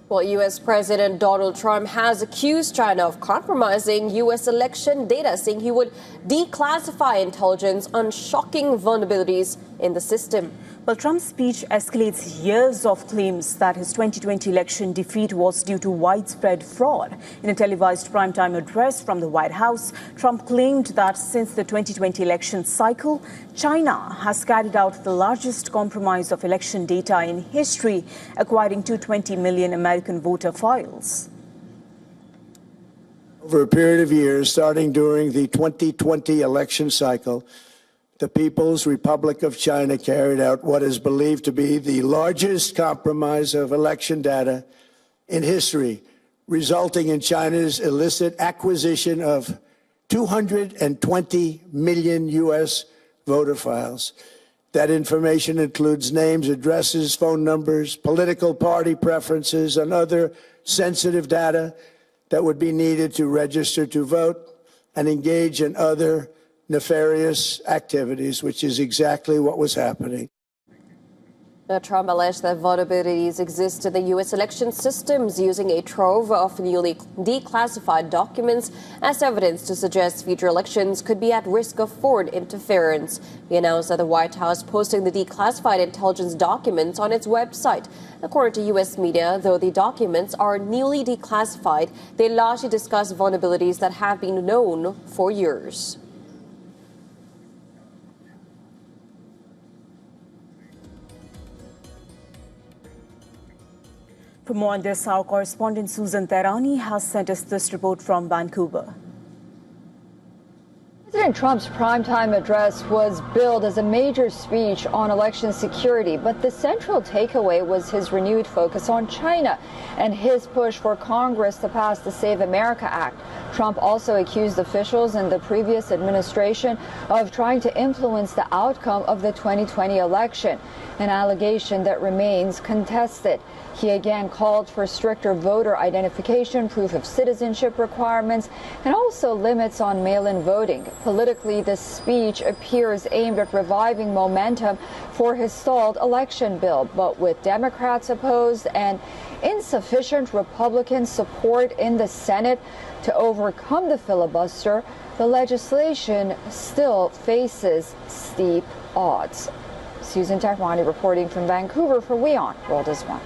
Well, U.S. President Donald Trump has accused China of compromising U.S. election data, saying he would declassify intelligence on shocking vulnerabilities in the system. Well, Trump's speech escalates years of claims that his 2020 election defeat was due to widespread fraud. In a televised primetime address from the White House, Trump claimed that since the 2020 election cycle, China has carried out the largest compromise of election data in history, acquiring 220 million American voter files. Over a period of years, starting during the 2020 election cycle, the People's Republic of China carried out what is believed to be the largest compromise of election data in history, resulting in China's illicit acquisition of 220 million U.S. voter files. That information includes names, addresses, phone numbers, political party preferences, and other sensitive data that would be needed to register to vote and engage in other nefarious activities, which is exactly what was happening. Trump alleged that vulnerabilities exist in the U.S. election systems, using a trove of newly declassified documents as evidence to suggest future elections could be at risk of foreign interference. He announced that the White House posting the declassified intelligence documents on its website. According to U.S. media, though the documents are newly declassified, they largely discuss vulnerabilities that have been known for years. For more on this, our correspondent Susan Tehrani has sent us this report from Vancouver. President Trump's primetime address was billed as a major speech on election security, but the central takeaway was his renewed focus on China and his push for Congress to pass the Save America Act. Trump also accused officials in the previous administration of trying to influence the outcome of the 2020 election, an allegation that remains contested. He again called for stricter voter identification, proof of citizenship requirements, and also limits on mail-in voting. Politically, this speech appears aimed at reviving momentum for his stalled election bill, but with Democrats opposed and insufficient Republican support in the Senate to overcome the filibuster, the legislation still faces steep odds. Susan Tehrani reporting from Vancouver for WION World is One.